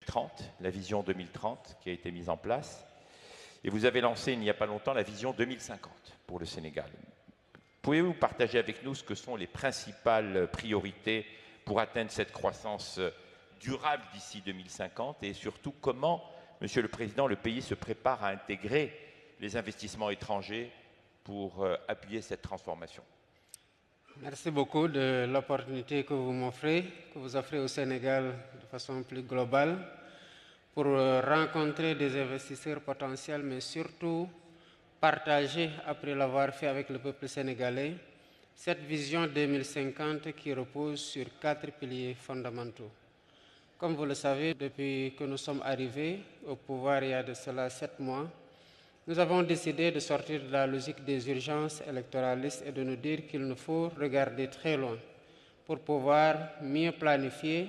2030, la vision 2030 qui a été mise en place. Et vous avez lancé il n'y a pas longtemps la vision 2050 pour le Sénégal. Pouvez-vous partager avec nous ce que sont les principales priorités pour atteindre cette croissance durable d'ici 2050 et surtout comment, Monsieur le Président, le pays se prépare à intégrer les investissements étrangers pour appuyer cette transformation? Merci beaucoup de l'opportunité que vous offrez au Sénégal de façon plus globale pour rencontrer des investisseurs potentiels, mais surtout partager, après l'avoir fait avec le peuple sénégalais, cette vision 2050 qui repose sur 4 piliers fondamentaux. Comme vous le savez, depuis que nous sommes arrivés au pouvoir il y a de cela 7 mois, nous avons décidé de sortir de la logique des urgences électoralistes et de nous dire qu'il nous faut regarder très loin pour pouvoir mieux planifier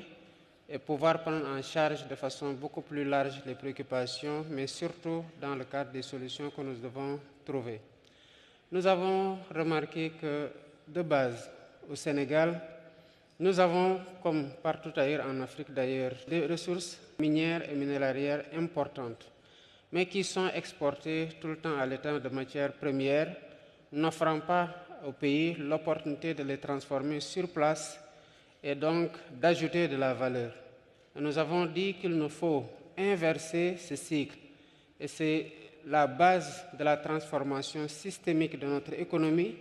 et pouvoir prendre en charge de façon beaucoup plus large les préoccupations, mais surtout dans le cadre des solutions que nous devons trouver. Nous avons remarqué que, de base, au Sénégal, nous avons, comme partout ailleurs en Afrique d'ailleurs, des ressources minières et minéralières importantes, mais qui sont exportées tout le temps à l'état de matières premières, n'offrant pas au pays l'opportunité de les transformer sur place et donc d'ajouter de la valeur. Et nous avons dit qu'il nous faut inverser ce cycle. Et c'est la base de la transformation systémique de notre économie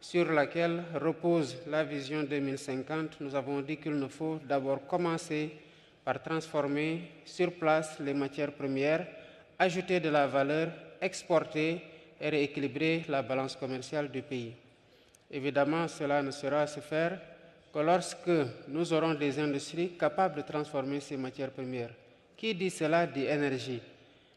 sur laquelle repose la vision 2050. Nous avons dit qu'il nous faut d'abord commencer par transformer sur place les matières premières, ajouter de la valeur, exporter et rééquilibrer la balance commerciale du pays. Évidemment, cela ne sera se faire que lorsque nous aurons des industries capables de transformer ces matières premières. Qui dit cela dit énergie.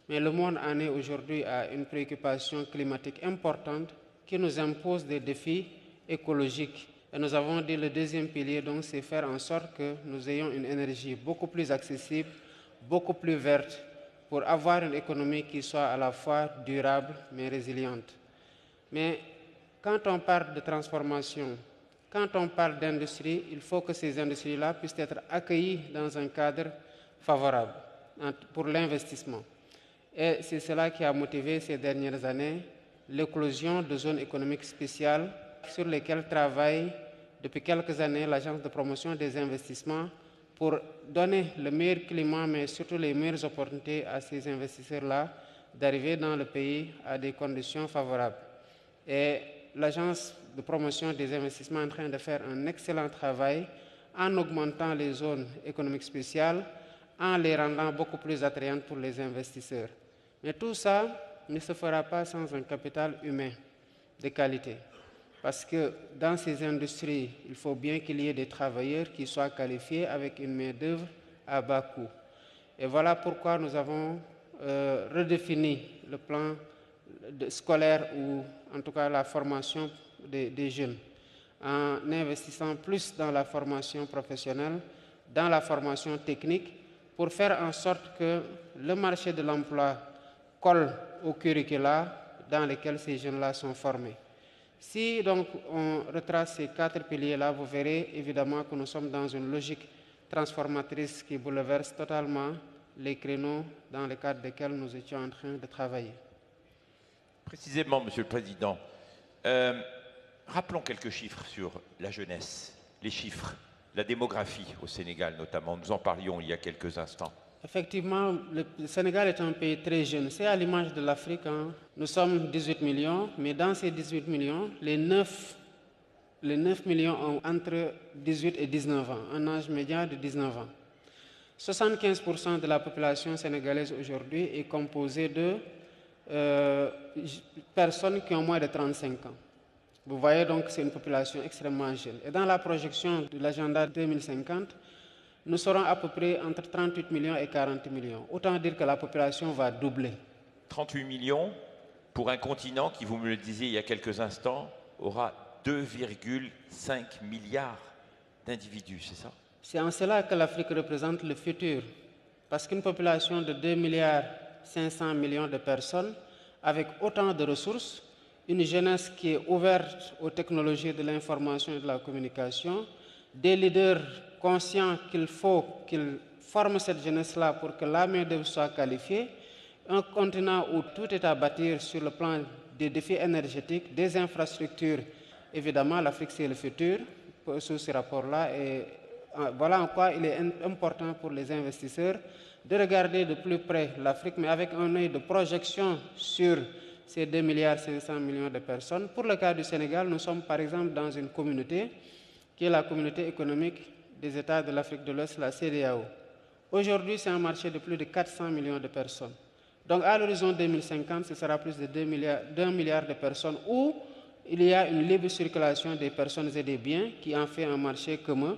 Mais le monde en est aujourd'hui à une préoccupation climatique importante qui nous impose des défis écologiques. Et nous avons dit le deuxième pilier, donc, c'est faire en sorte que nous ayons une énergie beaucoup plus accessible, beaucoup plus verte, pour avoir une économie qui soit à la fois durable mais résiliente. Mais quand on parle de transformation, quand on parle d'industrie, il faut que ces industries-là puissent être accueillies dans un cadre favorable pour l'investissement. Et c'est cela qui a motivé ces dernières années l'éclosion de zones économiques spéciales sur lesquelles travaille depuis quelques années l'Agence de promotion des investissements pour donner le meilleur climat, mais surtout les meilleures opportunités à ces investisseurs-là d'arriver dans le pays à des conditions favorables. Et l'Agence de promotion des investissements est en train de faire un excellent travail en augmentant les zones économiques spéciales, en les rendant beaucoup plus attrayantes pour les investisseurs. Mais tout ça ne se fera pas sans un capital humain de qualité. Parce que dans ces industries, il faut bien qu'il y ait des travailleurs qui soient qualifiés avec une main-d'œuvre à bas coût. Et voilà pourquoi nous avons redéfini le plan scolaire ou en tout cas la formation des jeunes, en investissant plus dans la formation professionnelle, dans la formation technique, pour faire en sorte que le marché de l'emploi colle au curricula dans lesquels ces jeunes-là sont formés. Si donc on retrace ces 4 piliers-là, vous verrez évidemment que nous sommes dans une logique transformatrice qui bouleverse totalement les créneaux dans le cadre desquels nous étions en train de travailler. Précisément, Monsieur le Président, rappelons quelques chiffres sur la jeunesse, les chiffres, la démographie au Sénégal notamment. Nous en parlions il y a quelques instants. Effectivement, le Sénégal est un pays très jeune. C'est à l'image de l'Afrique. Hein. Nous sommes 18 millions, mais dans ces 18 millions, les 9 millions ont entre 18 et 19 ans, un âge médian de 19 ans. 75% de la population sénégalaise aujourd'hui est composée de personnes qui ont moins de 35 ans. Vous voyez donc que c'est une population extrêmement jeune. Et dans la projection de l'agenda 2050, nous serons à peu près entre 38 millions et 40 millions. Autant dire que la population va doubler. 38 millions pour un continent qui, vous me le disiez il y a quelques instants, aura 2,5 milliards d'individus, c'est ça? C'est en cela que l'Afrique représente le futur. Parce qu'une population de 2 milliards 500 millions de personnes, avec autant de ressources, une jeunesse qui est ouverte aux technologies de l'information et de la communication, des leaders conscients qu'il faut qu'ils forme cette jeunesse-là pour que la main-d'œuvre soit qualifiée, un continent où tout est à bâtir sur le plan des défis énergétiques, des infrastructures. Évidemment, l'Afrique, c'est le futur sous ce rapport-là. Et voilà en quoi il est important pour les investisseurs de regarder de plus près l'Afrique, mais avec un œil de projection sur ces 2,5 milliards de personnes. Pour le cas du Sénégal, nous sommes par exemple dans une communauté qui est la communauté économique des États de l'Afrique de l'Ouest, la CEDEAO. Aujourd'hui, c'est un marché de plus de 400 millions de personnes. Donc à l'horizon 2050, ce sera plus de 2 milliards de personnes où il y a une libre circulation des personnes et des biens qui en fait un marché commun